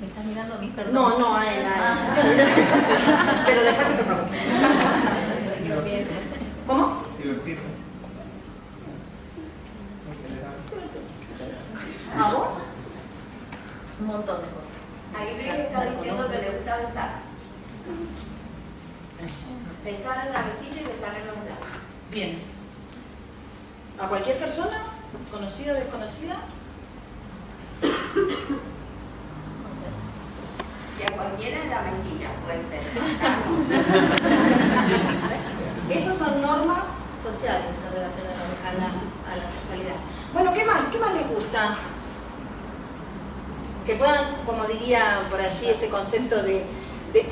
¿Me estás mirando a mí, perdón? No, no, a él. Pero después te toca. ¿Cómo? Divertirme. ¿A vos? Un montón de cosas. Ahí Rick está diciendo que le gusta besar. Besar en la mejilla y besar en los labios. Bien. ¿A cualquier persona? ¿Conocida o desconocida? Y a cualquiera en la mejilla puede ser. Esas son normas sociales en relación a la sexualidad. Bueno, ¿qué más? ¿Qué más les gusta? Que puedan, como diría por allí, ese concepto de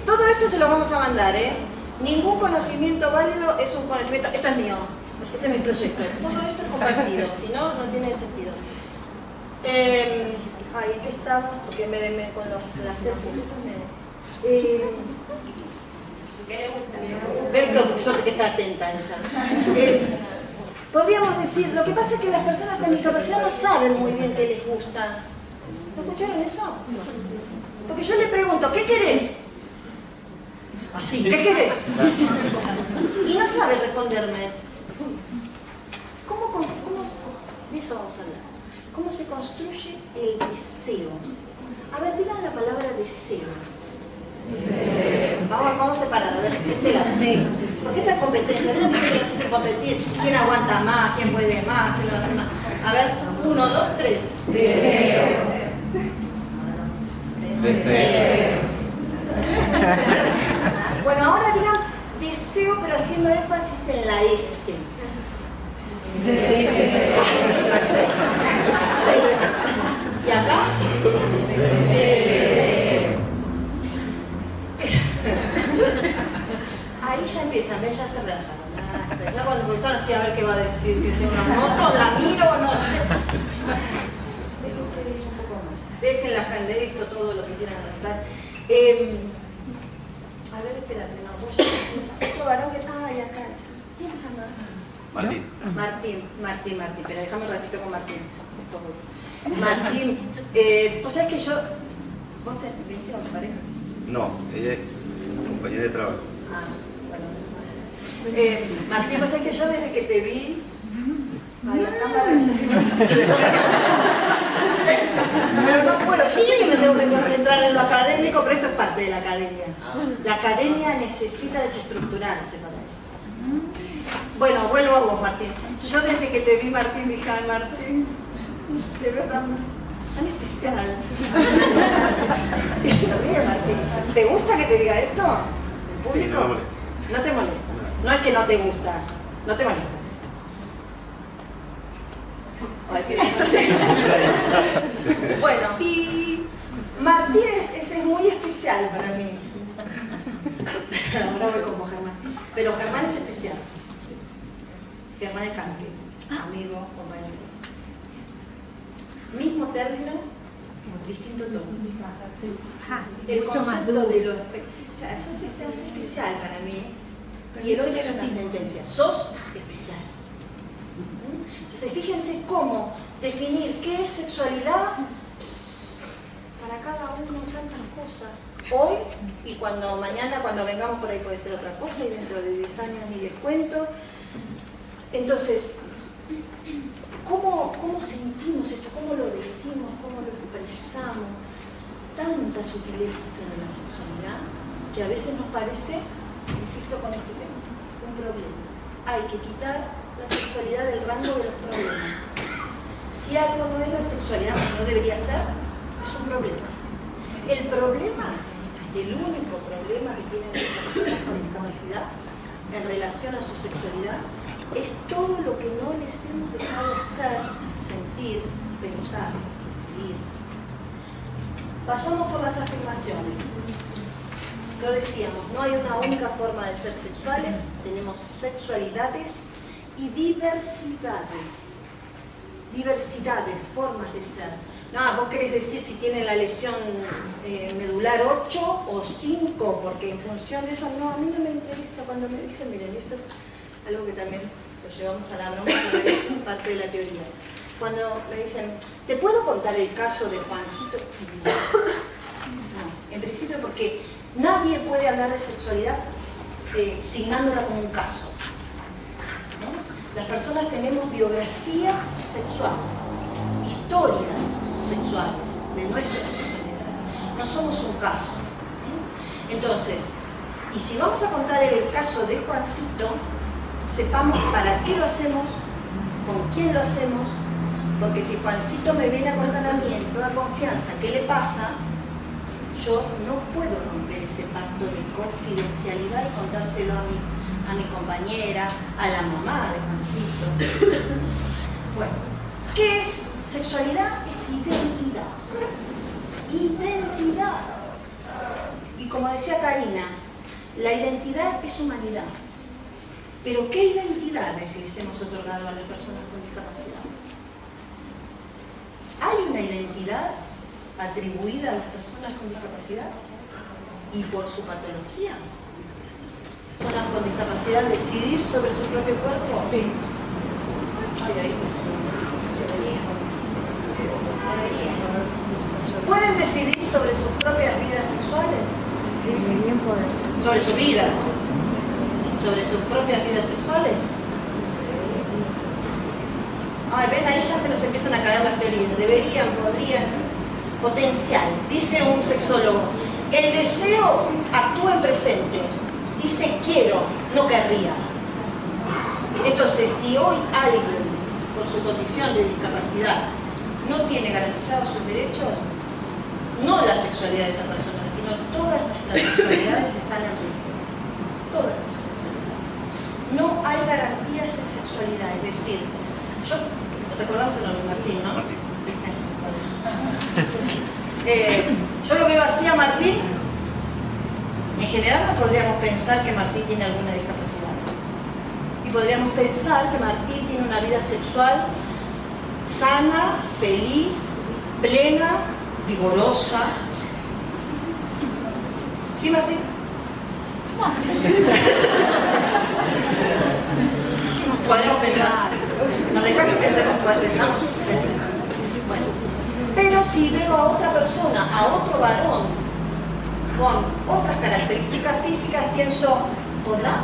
todo esto se lo vamos a mandar, ¿eh? Ningún conocimiento válido es un conocimiento. Esto es mío, este es mi proyecto. Todo esto es compartido, si no, no tiene sentido. Ay, ¿en qué estamos? Porque con las selfies, ¿Qué le gusta? ven que suerte que está atenta ella. Podríamos decir, lo que pasa es que las personas con discapacidad no saben muy bien qué les gusta. ¿No escucharon eso? Porque yo le pregunto, ¿qué querés? Así, ¿qué querés? Y no sabe responderme. De eso vamos a hablar. ¿Cómo se construye el deseo? A ver, digan la palabra deseo. Vamos a separar, a ver, espérate. Porque esta competencia, ¿ven lo que se hace competir? ¿Quién aguanta más? ¿Quién puede más? ¿Quién lo hace más? A ver, 1, 2, 3. Deseo. Bueno, ahora digan deseo, pero haciendo énfasis en la S. ¿Y acá? Ahí ya empiezan, ya se relajan. Ya cuando están así a ver qué va a decir, que tengo una moto, la miro, no sé. Déjense ir un poco más. Dejen la candelita, todo lo que quieran anotar. A ver, espérate, no, vos ya. Otro varón que. Ay, acá. ¿Quién se llama? Martín, pero déjame un ratito con Martín. Martín, vos sabés que yo. ¿Vos te viniste con tu pareja? No, ella es compañera de trabajo. Ah, bueno. Martín, vos sabés que yo desde que te vi. Ay, la cámara me está filmando. Pero no puedo, yo sé que me tengo que concentrar en lo académico, pero esto es parte de la academia. La academia necesita desestructurarse para esto. Bueno, vuelvo a vos, Martín. Yo desde que te vi, Martín, dije, ay, Martín, te veo tan especial. Y se ríe, Martín. ¿Te gusta que te diga esto? ¿El público? Sí, no me molesta. No te molesta. No es que no te gusta, no te molesta. Ay, bueno, Martín es muy especial para mí. Ahora voy con Germán. Pero Germán es especial. Germán es Hanke, amigo, compañero. Mismo término, distinto tono. El concepto de lo eso es especial para mí. Y el otro es una sentencia. Sos especial. Entonces, fíjense cómo definir qué es sexualidad para cada uno, tantas cosas. Hoy y mañana, cuando vengamos por ahí puede ser otra cosa y dentro de 10 años ni les cuento. Entonces, ¿cómo sentimos esto? ¿Cómo lo decimos? ¿Cómo lo expresamos? Tanta sutileza tiene la sexualidad que a veces nos parece, insisto con este tema, un problema. Hay que quitar la sexualidad del rango de los problemas. Si algo no es la sexualidad, no debería ser, es un problema. El problema, el único problema que tienen las personas con discapacidad en relación a su sexualidad es todo lo que no les hemos dejado hacer, sentir, pensar, decidir. Vayamos por las afirmaciones. Lo decíamos, no hay una única forma de ser sexuales, tenemos sexualidades y diversidades. Diversidades, formas de ser. No, vos querés decir si tiene la lesión medular 8 o 5, porque en función de eso, no, a mí no me interesa. Cuando me dicen, miren, esto es algo que también lo llevamos a la broma, porque es parte de la teoría. Cuando me dicen, ¿te puedo contar el caso de Juancito? En principio porque nadie puede hablar de sexualidad signándola como un caso, ¿no? Las personas tenemos biografías sexuales, historias sexuales de nuestra sexualidad. No somos un caso. Entonces, y si vamos a contar el caso de Juancito, sepamos para qué lo hacemos, con quién lo hacemos, porque si Juancito me viene a contar a mí en toda confianza qué le pasa, yo no puedo romper ese pacto de confidencialidad y contárselo a mi compañera, a la mamá de Juancito. Bueno, ¿qué es sexualidad? Es identidad. Identidad. Y como decía Karina, la identidad es humanidad. Pero ¿qué identidades les hemos otorgado a las personas con discapacidad? ¿Hay una identidad atribuida a las personas con discapacidad? Y por su patología. ¿Personas con discapacidad decidir sobre su propio cuerpo? Sí. Ay. ¿Pueden decidir sobre sus propias vidas sexuales? Deberían poder. Sobre sus vidas. Sobre sus propias vidas sexuales. Ay, ven, ahí ya se nos empiezan a caer las teorías. Deberían, podrían. Potencial. Dice un sexólogo, el deseo actúa en presente. Dice quiero, no querría. Entonces, si hoy alguien, por su condición de discapacidad, no tiene garantizados sus derechos, no la sexualidad de esa persona, sino todas nuestras sexualidades están en riesgo. Todas nuestras sexualidades. No hay garantías en sexualidad, es decir, ¿te acordás tu nombre, Martín, no? Martín. Yo lo veo así a Martín. En general no podríamos pensar que Martín tiene alguna discapacidad. Y podríamos pensar que Martín tiene una vida sexual sana, feliz, plena, vigorosa. ¿Sí, Martín? Podemos pensar. ¿Nos deja que pensemos? ¿Pensamos? Bueno. Pero si veo a otra persona, a otro varón, con otras características físicas, pienso, ¿podrá?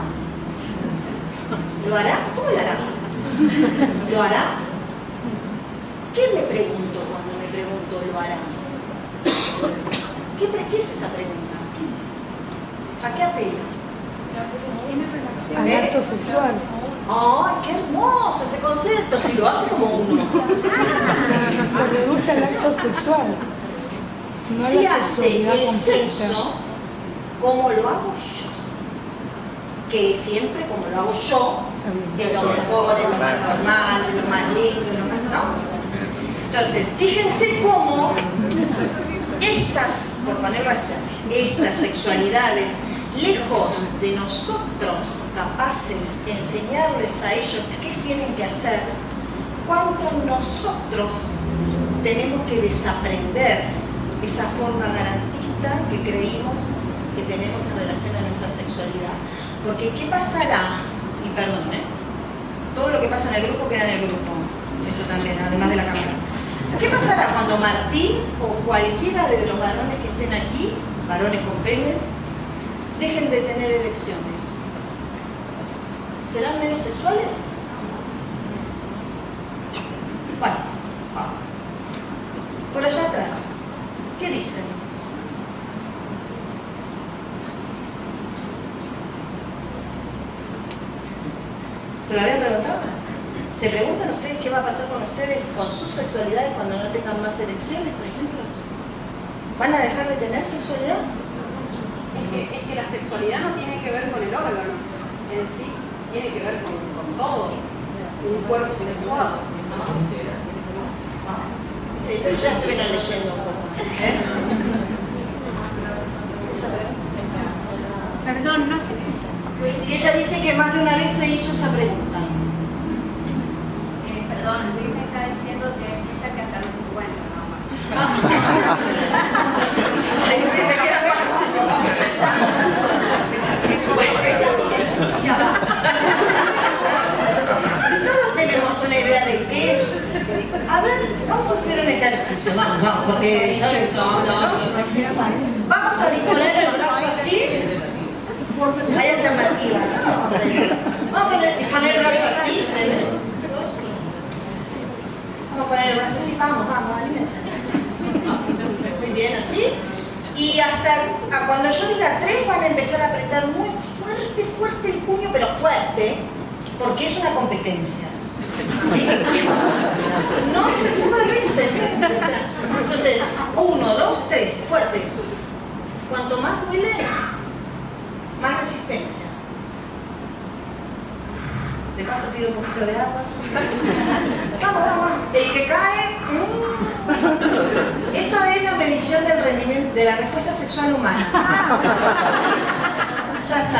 ¿Lo hará? ¿Cómo lo hará? ¿Lo hará? ¿Qué me pregunto cuando me pregunto lo hará? ¿Qué es esa pregunta? ¿A qué apela? Al acto sexual. ¡Ay, qué hermoso ese concepto! Si lo hace como uno. Se reduce al acto sexual. No a Si la hace sexualidad el completa. sexo como lo hago yo. Que siempre como lo hago yo, es lo mejor, es lo más normal, es lo más lindo, es lo más... ¿no? Entonces, fíjense cómo estas, por ponerlo así, estas sexualidades, lejos de nosotros capaces de enseñarles a ellos qué tienen que hacer, cuánto nosotros tenemos que desaprender esa forma garantista que creímos que tenemos en relación a nuestra sexualidad. Porque ¿qué pasará? Y perdón, todo lo que pasa en el grupo queda en el grupo, eso también, además de la cámara. ¿Qué pasará cuando Martín o cualquiera de los varones que estén aquí, varones con pene, dejen de tener erecciones? ¿Serán menos sexuales? Bueno, por allá atrás, ¿qué dicen? ¿Se lo habían preguntado? ¿Se preguntan ustedes qué va a pasar con ustedes, con sus sexualidades cuando no tengan más erecciones, por ejemplo? ¿Van a dejar de tener sexualidad? Es que la sexualidad no tiene que ver con el órgano en sí, tiene que ver con todo, un cuerpo sexuado. Eso ya se ven leyendo un poco. Perdón, no sé. Y ella dice que más de una vez se hizo esa pregunta. Perdón, Luis me está diciendo que piensa que hasta los 50 nomás. Ahí me queda todos tenemos una idea de qué. A ver, vamos a hacer un ejercicio. Vamos, porque vamos a disponer el brazo así. Hay alternativas. Vamos a disponer el brazo así. Vamos a poner el brazo así. Vamos, anímense. Muy bien, así. Y hasta cuando yo diga 3 van a empezar a apretar muy fuerte el puño, pero fuerte, porque es una competencia. ¿Sí? No se vence. Entonces, 1, 2, 3, fuerte. Cuanto más duele, más resistencia. De paso pido un poquito de agua. Vamos. El que cae. Esto es la medición del rendimiento, de la respuesta sexual humana. Ya está.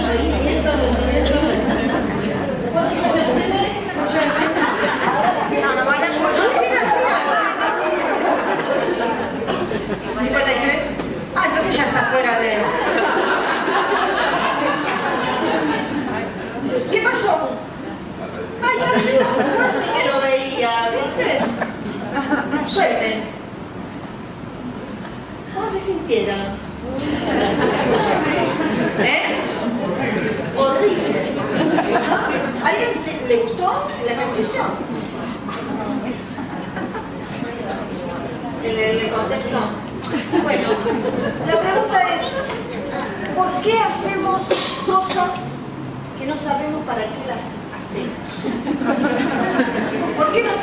Rendimiento. Entonces ya está fuera de... ¿Qué pasó? Ay, tan fuerte que lo veía, ¿viste? Suelten. ¿Cómo se sintieron? Horrible. ¿A alguien le gustó el ejercicio? ¿El contexto? Bueno, la pregunta es, ¿por qué hacemos cosas que no sabemos para qué las hacemos? ¿Por qué nos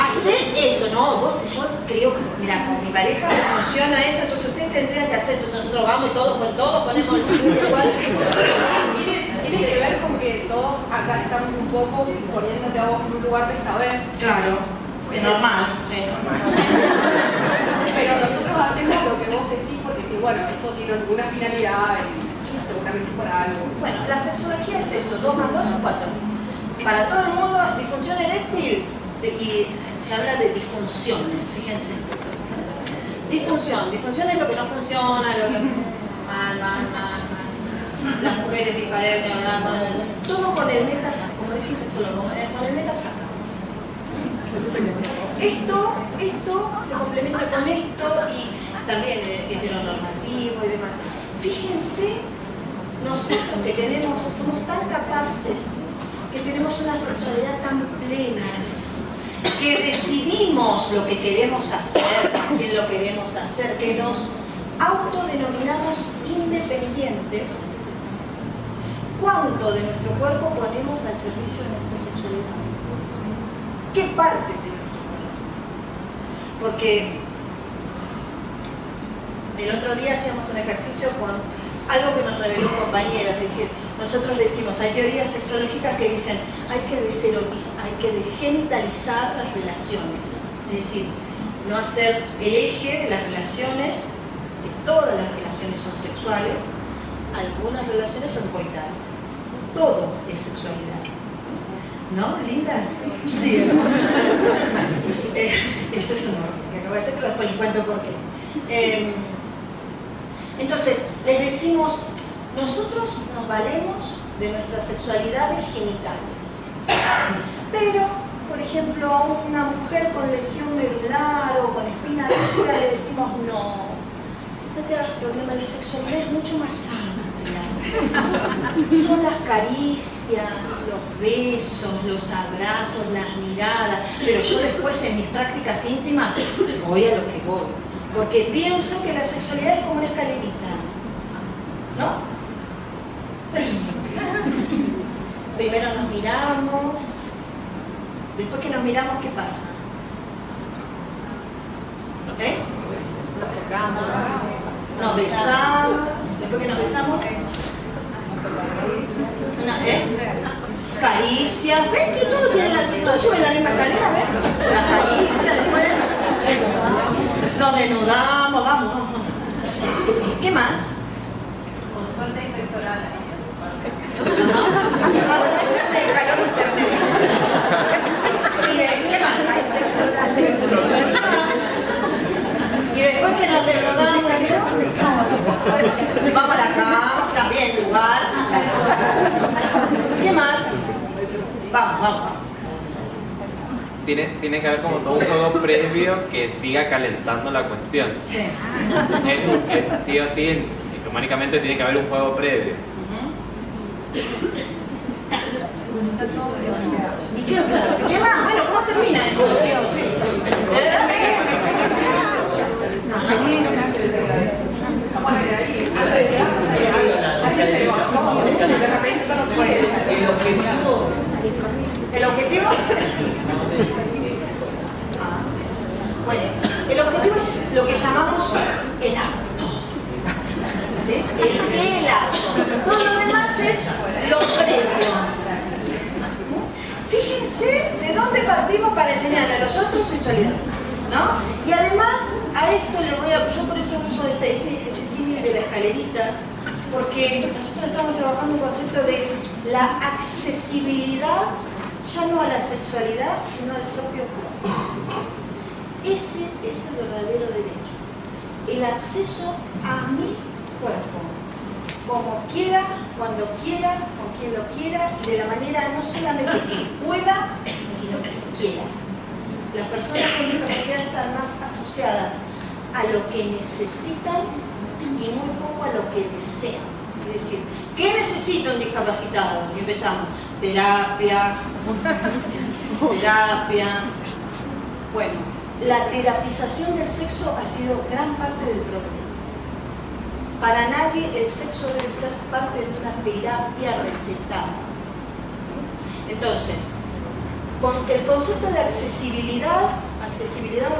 hacer esto? No, yo creo que, mira, con mi pareja funciona esto, entonces ustedes tendrían que hacer, entonces nosotros vamos y todos ponemos el igual. Tiene que ver con que todos acá estamos un poco poniéndote a vos en un lugar de saber. Claro, es normal, sí. Pero nosotros hacemos lo que vos decís porque si, bueno, esto tiene alguna finalidad y seguramente por algo. Bueno, la sexología es eso, 2 más 2 son 4. Para todo el mundo, disfunción eréctil, y se habla de disfunciones, fíjense. Disfunción es lo que no funciona, lo que mal. Las mujeres disparem, todo con el meta, como dice un sexólogo, con el meta saca. Esto se complementa con esto y también heteronormativo y demás. Fíjense, nosotros que somos tan capaces, que tenemos una sexualidad tan plena, que decidimos lo que queremos hacer, quién lo queremos hacer, que nos autodenominamos independientes. ¿Cuánto de nuestro cuerpo ponemos al servicio de nuestra sexualidad? ¿Qué parte de nuestro cuerpo? Porque el otro día hacíamos un ejercicio con algo que nos reveló un compañero, es decir, nosotros decimos, hay teorías sexológicas que dicen hay que degenitalizar las relaciones, es decir, no hacer el eje de las relaciones, que todas las relaciones son sexuales, algunas relaciones son coitales, todo es sexualidad. ¿No, Linda? Sí, hermoso. Eso es un horror, que acabo de hacer, pero después les cuento por qué. Entonces, les decimos, nosotros nos valemos de nuestras sexualidades genitales. Pero, por ejemplo, a una mujer con lesión medular o con espina dorsal le decimos, no te hagas problema, la sexualidad es mucho más amplia. Son las caricias, los besos, los abrazos, las miradas, pero yo después en mis prácticas íntimas voy a lo que voy, porque pienso que la sexualidad es como una escalerita, ¿no? Primero nos miramos, después que nos miramos, ¿qué pasa? Nos tocamos, nos besamos, después que nos besamos, caricias, ¿ven que todo sube la misma escalera? ¿Ven? La caricia, después nos desnudamos, vamos. ¿Qué más? Con suerte y sexo oral. Eso es de calor intermedio. ¿Qué más? Hay sexo oral. Y después que nos desnudamos, vamos a la cama, también lugar. ¿Qué más? Vamos. tiene que haber como todo un juego previo que siga calentando la cuestión. Sí. Sí o sí, humánicamente tiene que haber un juego previo. ¿Y qué claro? ¿Qué más? Bueno, ¿cómo termina eso? ¿El objetivo? Bueno, el objetivo es lo que llamamos el acto. ¿Sí? El acto. Todo lo demás es lo previo. Fíjense de dónde partimos para enseñarle a los otros sexualidad, ¿no? Y además, a esto le voy a... Yo por eso uso ese símil de la escalerita, porque nosotros estamos trabajando un concepto de la accesibilidad, ya no a la sexualidad, sino al propio cuerpo. Ese es el verdadero derecho. El acceso a mi cuerpo. Como quiera, cuando quiera, con quien lo quiera y de la manera no solamente que pueda, sino que quiera. Las personas con discapacidad están más asociadas a lo que necesitan y muy poco a lo que desean. Es decir, ¿qué necesita un discapacitado? Y empezamos, terapia. Bueno, la terapización del sexo ha sido gran parte del problema. Para nadie el sexo debe ser parte de una terapia recetada. Entonces, con el concepto de accesibilidad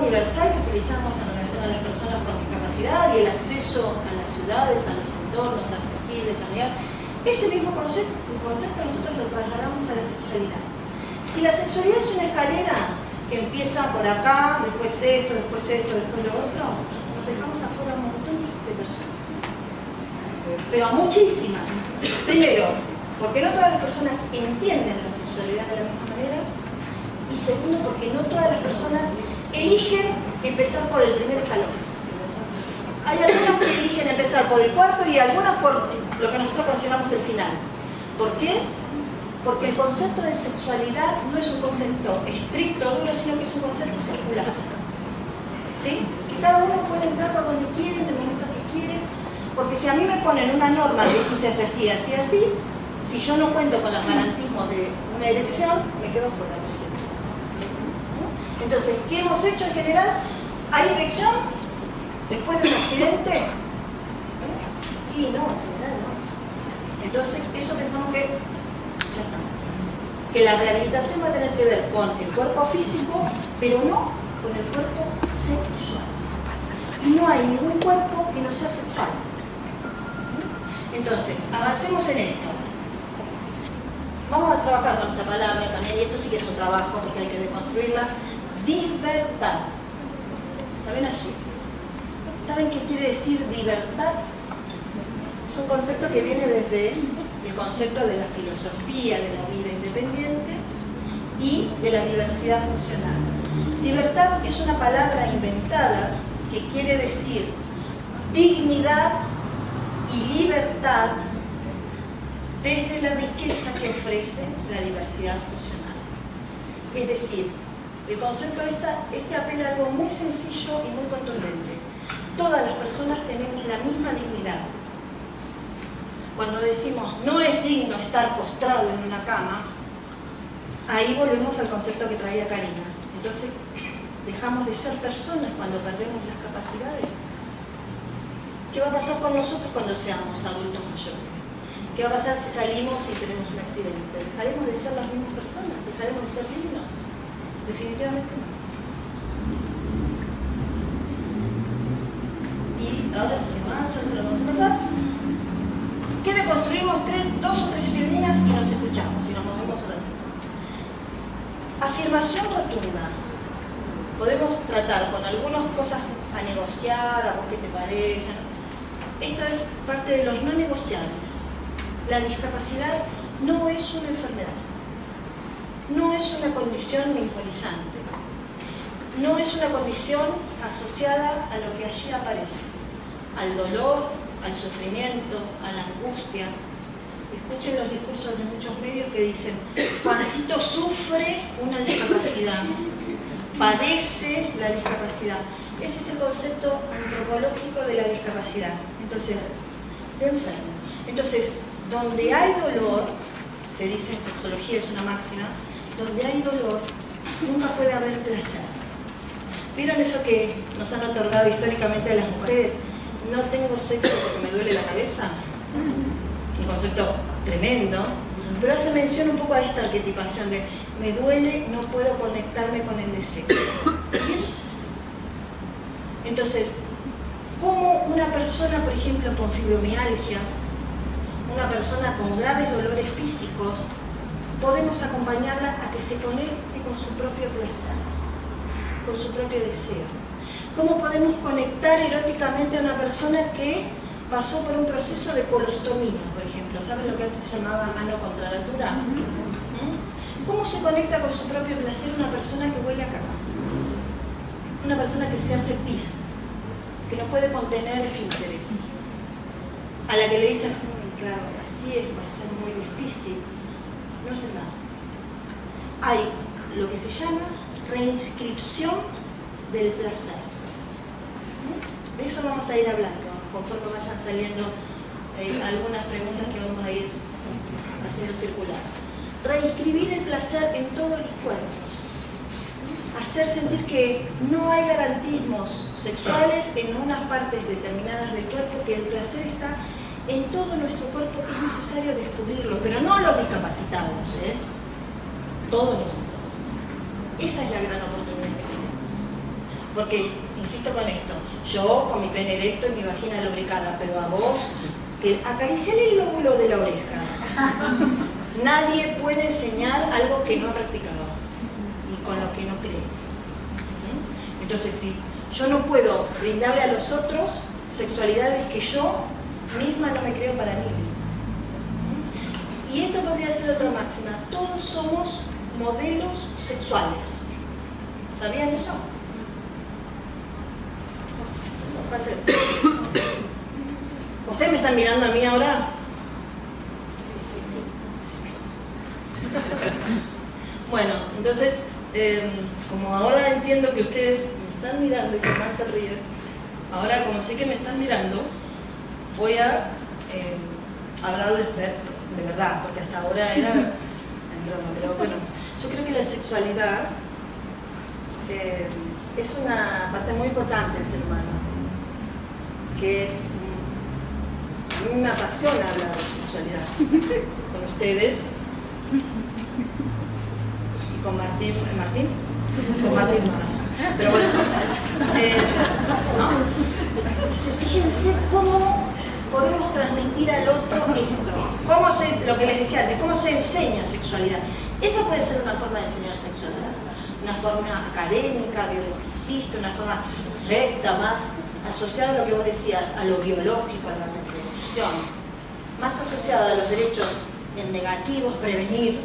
universal que utilizamos en relación a las personas con discapacidad y el acceso a las ciudades, a los entornos accesibles, amigables, ese mismo concepto nosotros lo trasladamos a la sexualidad. Si la sexualidad es una escalera que empieza por acá, después esto, después lo otro, nos dejamos afuera un montón de personas. Pero a muchísimas. Primero, porque no todas las personas entienden la sexualidad de la misma manera. Y segundo, porque no todas las personas eligen empezar por el primer escalón. Hay algunas que eligen empezar por el cuarto y algunas por lo que nosotros consideramos el final. ¿Por qué? Porque el concepto de sexualidad no es un concepto estricto, duro, sino que es un concepto circular. ¿Sí? Que cada uno puede entrar por donde quiere, en el momento que quiere. Porque si a mí me ponen una norma de esto se hace así, así, así, si yo no cuento con los garantismos de una elección, me quedo fuera. Entonces, ¿qué hemos hecho en general? ¿Hay elección después de un accidente? Y no, en general no. Entonces, eso pensamos que ya está. Que la rehabilitación va a tener que ver con el cuerpo físico, pero no con el cuerpo sexual. Y no hay ningún cuerpo que no sea sexual. Entonces, avancemos en esto. Vamos a trabajar con esa palabra también, y esto sí que es un trabajo porque hay que deconstruirla. Libertad. ¿La ven allí? ¿Saben qué quiere decir libertad? Es un concepto que viene desde el concepto de la filosofía de la vida independiente y de la diversidad funcional. Libertad es una palabra inventada que quiere decir dignidad y libertad desde la riqueza que ofrece la diversidad funcional. Es decir, el concepto este apela a algo muy sencillo y muy contundente. Todas las personas tenemos la misma dignidad. Cuando decimos no es digno estar postrado en una cama, ahí volvemos al concepto que traía Karina. Entonces, dejamos de ser personas cuando perdemos las capacidades. ¿Qué va a pasar con nosotros cuando seamos adultos mayores? ¿Qué va a pasar si salimos y tenemos un accidente? ¿Dejaremos de ser las mismas personas? ¿Dejaremos de ser dignos? Definitivamente no. Y ahora sí, ya te lo vamos a pasar. ¿Qué deconstruimos? Dos o tres líneas y nos escuchamos y nos movemos un ratito. Afirmación rotunda. Podemos tratar con algunas cosas a negociar, a vos qué te parece. Esta es parte de los no negociables. La discapacidad no es una enfermedad. No es una condición vinculizante. No es una condición asociada a lo que allí aparece. Al dolor, al sufrimiento, a la angustia. Escuchen los discursos de muchos medios que dicen Juancito sufre una discapacidad. padece la discapacidad. Ese es el concepto antropológico de la discapacidad. Entonces, de enfermo. Entonces, donde hay dolor, se dice en sexología, es una máxima, donde hay dolor, nunca puede haber placer. ¿Vieron eso que nos han otorgado históricamente a las mujeres? No tengo sexo porque me duele la cabeza. Un concepto tremendo, pero hace mención un poco a esta arquetipación de me duele, no puedo conectarme con el deseo. Y eso es así. Entonces, ¿cómo una persona, por ejemplo, con fibromialgia, una persona con graves dolores físicos, podemos acompañarla a que se conecte con su propio placer, con su propio deseo? ¿Cómo podemos conectar eróticamente a una persona que pasó por un proceso de colostomía, por ejemplo? ¿Saben lo que antes se llamaba mano contra natura? ¿Cómo se conecta con su propio placer una persona que huele a caca? Una persona que se hace pis, que no puede contener esfínteres, a la que le dicen, claro, así es, va a ser muy difícil. No es verdad. Hay lo que se llama reinscripción del placer. De eso vamos a ir hablando, conforme vayan saliendo algunas preguntas que vamos a ir haciendo circular. Reinscribir el placer en todos los cuerpos. Hacer sentir que no hay garantismos sexuales en unas partes determinadas del cuerpo, que el placer está en todo nuestro cuerpo, es necesario descubrirlo, pero no los discapacitados, todos nosotros. Esa es la gran oportunidad que tenemos. Porque, insisto con esto, yo con mi pene erecto y mi vagina lubricada, pero a vos, que acariciale el lóbulo de la oreja. Nadie puede enseñar algo que no ha practicado y con lo que no cree. Entonces, si yo no puedo brindarle a los otros sexualidades que yo misma no me creo para mí. Y esto podría ser otra máxima. Todos somos modelos sexuales. ¿Sabían eso? ¿Ustedes me están mirando a mí ahora? Bueno, entonces, como ahora entiendo que ustedes me están mirando y que más se ríen, ahora como sé que me están mirando, voy a hablarles de verdad, porque hasta ahora era en broma, pero bueno, yo creo que la sexualidad es una parte muy importante del ser humano, que es, a mí me apasiona hablar de sexualidad con ustedes y con Martín, con Martín más, pero bueno, ¿no? Entonces fíjense cómo podemos transmitir al otro esto, lo que les decía antes, cómo se enseña sexualidad. Esa puede ser una forma de enseñar sexualidad, una forma académica, biologicista, una forma recta, más asociada a lo que vos decías, a lo biológico, a la reproducción, más asociada a los derechos en negativos, prevenir,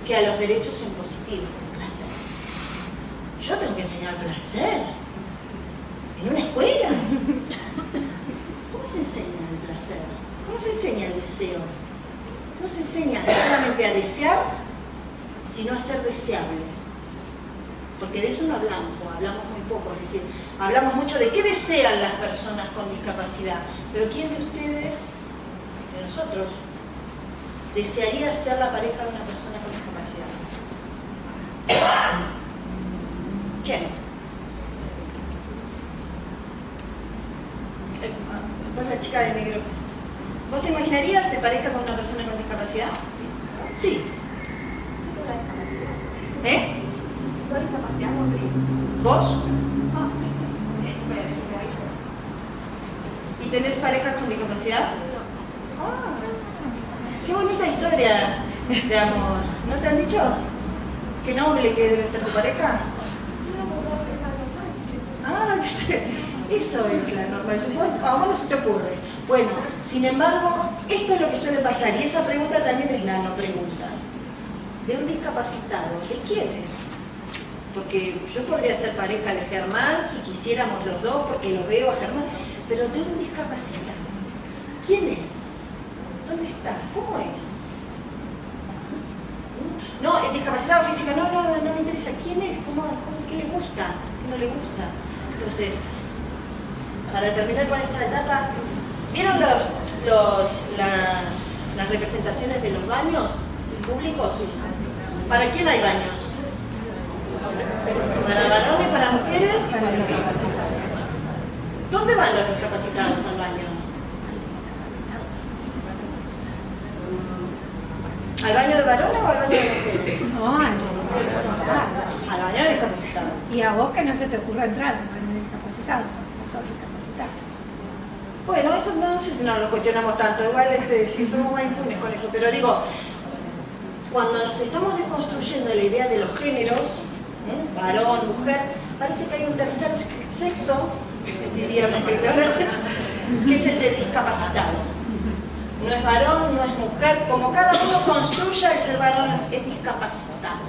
que a los derechos en positivos, el placer. Yo tengo que enseñar placer en una escuela. ¿Cómo se enseña el placer? ¿Cómo se enseña el deseo? ¿Cómo se enseña no solamente a desear, sino a ser deseable? Porque de eso no hablamos, o hablamos muy poco, es decir, hablamos mucho de qué desean las personas con discapacidad, pero ¿quién de ustedes, de nosotros, desearía ser la pareja de una persona con discapacidad? ¿Quién? Vos, la chica de negro. ¿Vos te imaginarías de pareja con una persona con discapacidad? Sí. ¿Vos? ¿Y tenés parejas con discapacidad? Qué bonita historia de amor. ¿No te han dicho? Qué noble que debe ser tu pareja. Eso es la normalización. A vos no se te ocurre. Bueno, sin embargo, esto es lo que suele pasar. Y esa pregunta también es la no pregunta. ¿De un discapacitado? ¿De quién es? Porque yo podría ser pareja de Germán si quisiéramos los dos, porque lo veo a Germán, pero de un discapacitado. ¿Quién es? ¿Dónde está? ¿Cómo es? No, el discapacitado físico, no me interesa. ¿Quién es? ¿Cómo le gusta. Entonces, para terminar con esta etapa, ¿vieron las representaciones de los baños públicos? ¿Para quién hay baños? ¿Para varones, para mujeres? Para los discapacitados. ¿Dónde van los discapacitados al baño? ¿Al baño de varones o al baño de mujeres? No, al discapacitado. Al baño de discapacitados. Y a vos que no se te ocurra entrar al baño de discapacitado, no sos discapacitado. Bueno, eso no sé si nos lo cuestionamos tanto, igual si somos más impunes con eso, pero digo, cuando nos estamos deconstruyendo la idea de los géneros, varón, mujer, parece que hay un tercer sexo, diría que es el de discapacitado. No es varón, no es mujer, como cada uno construya el ser varón es discapacitado.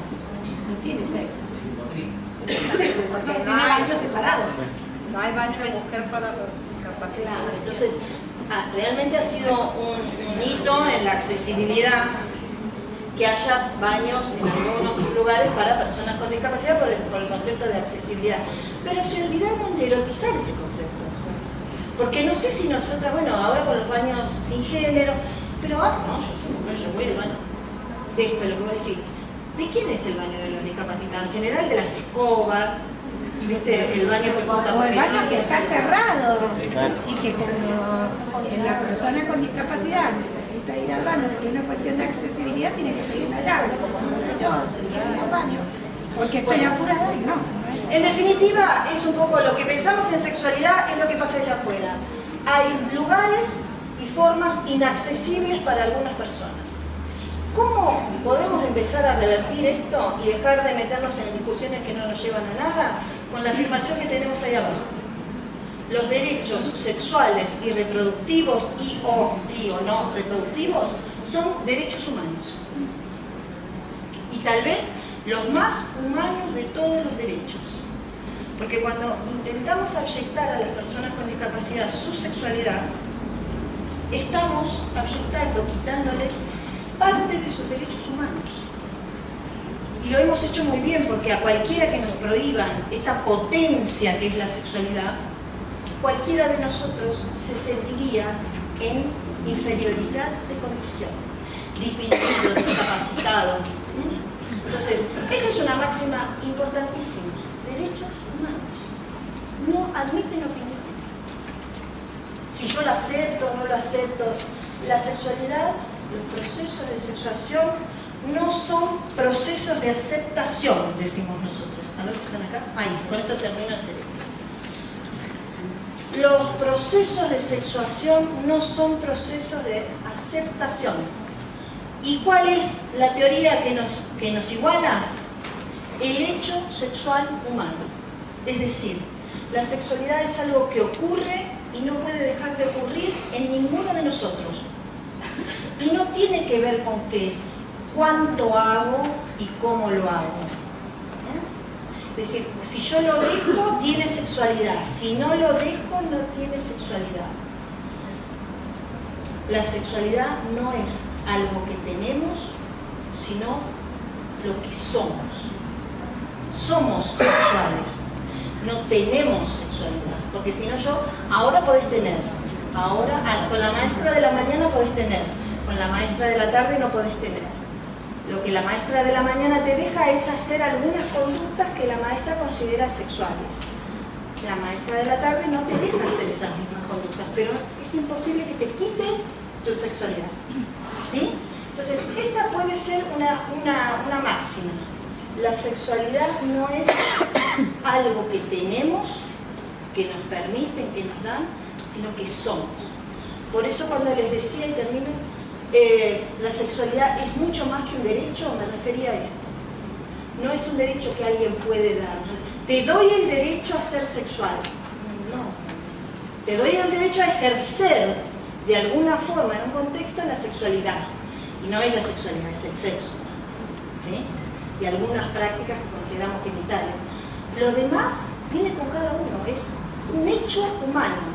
No tiene sexo. Porque no hay baños separados. No hay baño de mujer para los discapacitados. Entonces, realmente ha sido un hito en la accesibilidad que haya baños en algunos lugares para personas con discapacidad por el concepto de accesibilidad. Pero se olvidaron de erotizar ese concepto. Porque no sé si nosotras, bueno, ahora con los baños sin género, pero no, yo soy mujer, yo voy al baño. De esto, lo que voy a decir. ¿De quién es el baño de los discapacitados? En general de las escobas, ¿viste? El baño que conta O el porque baño no- que está cerrado y que cuando la persona con discapacidad necesita ir al baño por una cuestión de accesibilidad tiene que pedir la llave, como no sé yo, si quiero ir al baño, porque estoy apurada y no. En definitiva, es un poco lo que pensamos en sexualidad, es lo que pasa allá afuera. Hay lugares y formas inaccesibles para algunas personas. ¿Cómo podemos empezar a revertir esto y dejar de meternos en discusiones que no nos llevan a nada? Con la afirmación que tenemos ahí abajo. Los derechos sexuales y reproductivos sí o no reproductivos son derechos humanos. Y tal vez los más humanos de todos los derechos. Porque cuando intentamos abyectar a las personas con discapacidad su sexualidad, estamos abyectando, quitándoles parte de sus derechos humanos. Y lo hemos hecho muy bien porque a cualquiera que nos prohíban esta potencia que es la sexualidad, cualquiera de nosotros se sentiría en inferioridad de condición, disminuido, discapacitado. Entonces, esta es una máxima importantísima. Derechos humanos no admiten opiniones. Si yo la acepto o no la acepto, la sexualidad, los procesos de sexuación no son procesos de aceptación, decimos nosotros. A ver, ¿están acá? Ahí, con esto termino el cerebro. Los procesos de sexuación no son procesos de aceptación. ¿Y cuál es la teoría que nos iguala? El hecho sexual humano. Es decir, la sexualidad es algo que ocurre y no puede dejar de ocurrir en ninguno de nosotros. Y no tiene que ver con qué, cuánto hago y cómo lo hago. Es decir, si yo lo dejo, tiene sexualidad. Si no lo dejo, no tiene sexualidad. La sexualidad no es algo que tenemos, sino lo que somos. Somos sexuales, no tenemos sexualidad. Porque si no yo, ahora podés tener. Ahora, con la maestra de la mañana podés tener. Con la maestra de la tarde no podés tener. Lo que la maestra de la mañana te deja es hacer algunas conductas que la maestra considera sexuales. La maestra de la tarde no te deja hacer esas mismas conductas, pero es imposible que te quite tu sexualidad. ¿Sí? Entonces, esta puede ser una máxima. La sexualidad no es algo que tenemos, que nos permiten, que nos dan, sino que somos. Por eso cuando les decía, y termino, la sexualidad es mucho más que un derecho, me refería a esto. No es un derecho que alguien puede dar. Te doy el derecho a ser sexual. No. Te doy el derecho a ejercer de alguna forma, en un contexto, la sexualidad. Y no es la sexualidad, es el sexo. ¿Sí? Y algunas prácticas que consideramos genitales. Lo demás viene con cada uno, es un hecho humano.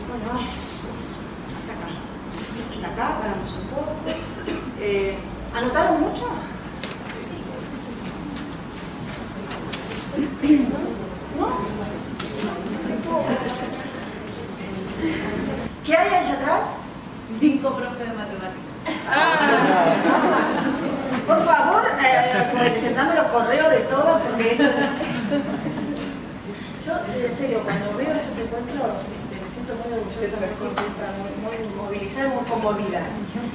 Bueno, hasta acá, paramos un poco. ¿Anotaron mucho? ¿No? ¿Qué hay allá atrás? 5 profes de matemáticas. Por favor, dame los correos de todo porque yo, en serio, cuando veo estos encuentros me siento muy orgullosa, muy movilizada, muy conmovida.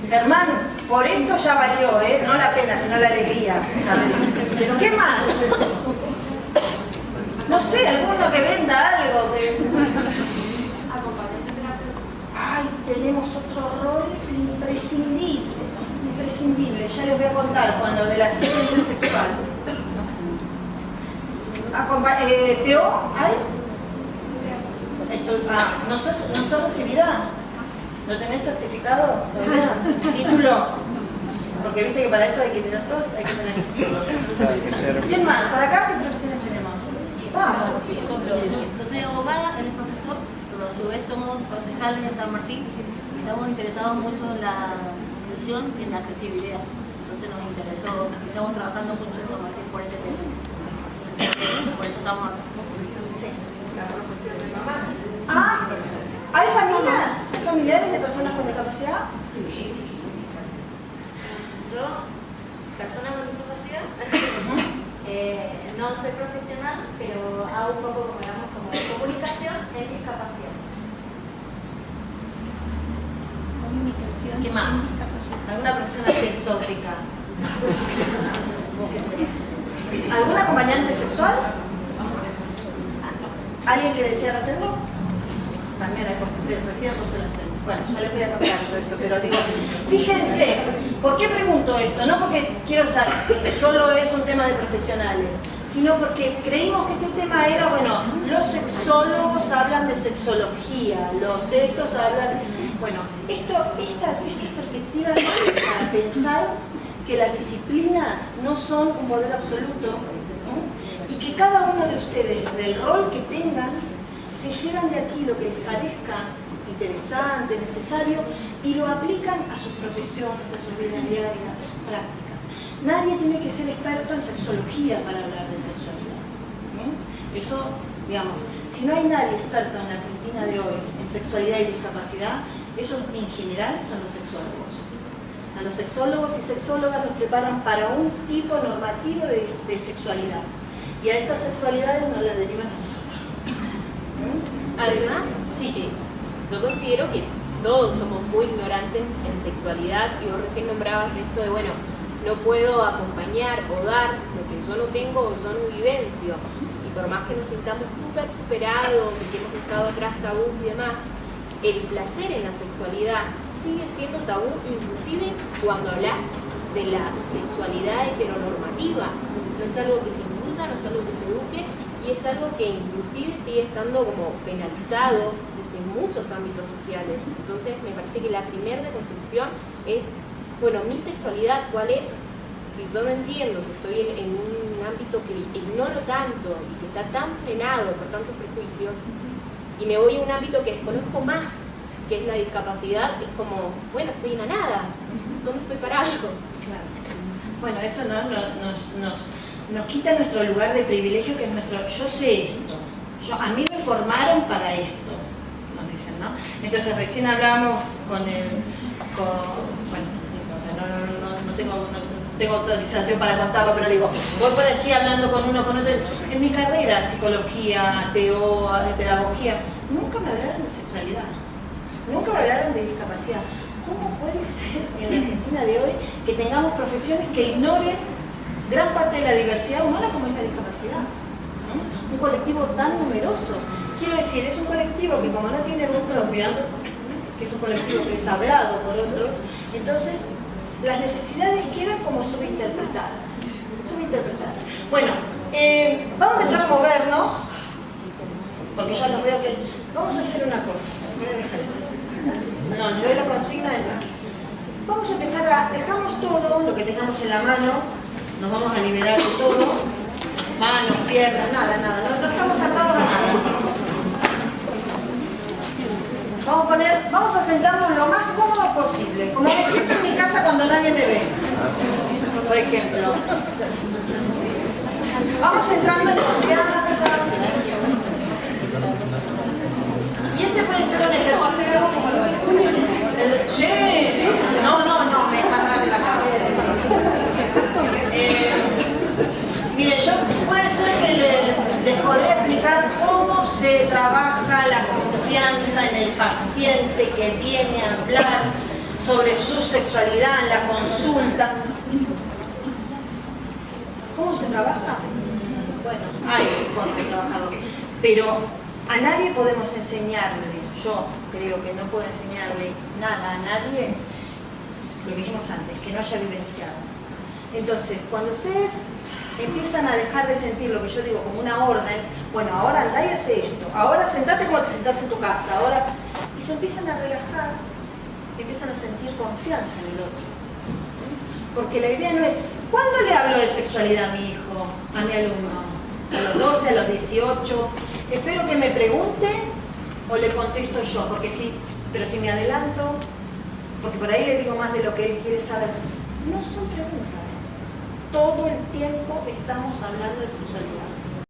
Germán, por esto ya valió, no la pena, sino la alegría, ¿sabes? Pero ¿qué más? No sé, alguno que venda algo que... Ay, tenemos otro rol imprescindible, ya les voy a contar cuando de la asistencia sexual. ¿Teo? ¿Hay? ¿No sos recibida? ¿No tenés certificado? ¿Título? Porque viste que para esto hay que tener todo, hay que tener certificado. ¿Quién más? ¿Para acá qué profesiones tenemos? Vamos. Yo soy abogada, él es profesor, pero a su vez somos concejales de San Martín y estamos interesados mucho en la inclusión y en la accesibilidad. Entonces nos interesó, estamos trabajando mucho en San Martín por ese tema. Por eso estamos acá. ¿Hay familias? ¿Hay familiares de personas con discapacidad? Sí. Yo, persona con discapacidad, no soy profesional, pero hago un poco como comunicación en discapacidad. Comunicación. ¿Qué más? ¿Alguna persona así exótica? ¿Qué sería? ¿Algún acompañante sexual? ¿Alguien que desea hacerlo? También hay recién postulación. Bueno, ya les voy a contar todo esto, pero digo, fíjense, ¿por qué pregunto esto? No porque quiero saber que solo es un tema de profesionales, sino porque creímos que este tema era, bueno, los sexólogos hablan de sexología, los estos hablan... Bueno, esta perspectiva es para pensar que las disciplinas no son un modelo absoluto, ¿no? Y que cada uno de ustedes, del rol que tengan, se llevan de aquí lo que les parezca interesante, necesario, y lo aplican a sus profesiones, a sus vidas diarias, a sus prácticas. Nadie tiene que ser experto en sexología para hablar de sexualidad. Eso, digamos, si no hay nadie experto en la Argentina de hoy en sexualidad y discapacidad, esos en general son los sexólogos. A los sexólogos y sexólogas los preparan para un tipo normativo de sexualidad. Y a estas sexualidades no las derivan a nosotros. Además, sí, yo considero que todos somos muy ignorantes en sexualidad y vos recién nombrabas esto de, bueno, no puedo acompañar o dar lo que yo no tengo o yo no vivencio. Y por más que nos sintamos súper superados, que hemos dejado atrás tabú y demás, el placer en la sexualidad sigue siendo tabú, inclusive cuando hablas de la sexualidad heteronormativa. No es algo que se incluya, no es algo que se eduque, y es algo que inclusive sigue estando como penalizado desde muchos ámbitos sociales. Entonces me parece que la primera deconstrucción es, bueno, mi sexualidad, ¿cuál es? Si yo no entiendo, si estoy en un ámbito que ignoro tanto y que está tan frenado por tantos prejuicios, y me voy a un ámbito que desconozco más, que es la discapacidad, es como, bueno, estoy en la nada, ¿dónde estoy parado? Claro. Bueno, eso nos quita nuestro lugar de privilegio, que es nuestro, yo sé esto, a mí me formaron para esto, nos dicen, ¿no? Entonces recién hablamos no tengo autorización para contarlo, pero digo, voy por allí hablando con uno, con otro. En mi carrera, psicología, TO, pedagogía, nunca me hablaron de sexualidad, nunca me hablaron de discapacidad. ¿Cómo puede ser en la Argentina de hoy que tengamos profesiones que ignoren gran parte de la diversidad humana como es la discapacidad? ¿No? Un colectivo tan numeroso. Quiero decir, es un colectivo que como no tiene voz propia, que es un colectivo que es hablado por otros, entonces las necesidades quedan como subinterpretadas. Bueno, vamos a empezar a movernos, porque ya los veo que... Vamos a hacer una cosa. No, les doy la consigna de nada. Vamos a empezar dejamos todo lo que tengamos en la mano, nos vamos a liberar de todo, manos, piernas, nada, no estamos atados a nada. Vamos a sentarnos lo más cómodo posible, como me siento en mi casa cuando nadie me ve, por ejemplo. Vamos entrando en confianza. Y este puede ser un ejercicio como lo de... Sí, sí. No, me dejan darle la cabeza. Mire, yo puede ser que les podría explicar cómo se trabaja la confianza en el paciente que viene a hablar sobre su sexualidad en la consulta. ¿Cómo se trabaja? Bueno, hay formas de trabajarlo, pero a nadie podemos enseñarle, yo creo que no puedo enseñarle nada a nadie, lo que dijimos antes, que no haya vivenciado. Entonces, cuando ustedes empiezan a dejar de sentir lo que yo digo como una orden, bueno, ahora andá y hace esto, ahora sentate como te sentás en tu casa, ahora... Y se empiezan a relajar, empiezan a sentir confianza en el otro. Porque la idea no es, ¿cuándo le hablo de sexualidad a mi hijo, a mi alumno? ¿A los 12, a los 18? Espero que me pregunte o le contesto yo, pero si me adelanto, porque por ahí le digo más de lo que él quiere saber. No son preguntas. Todo el tiempo estamos hablando de sexualidad.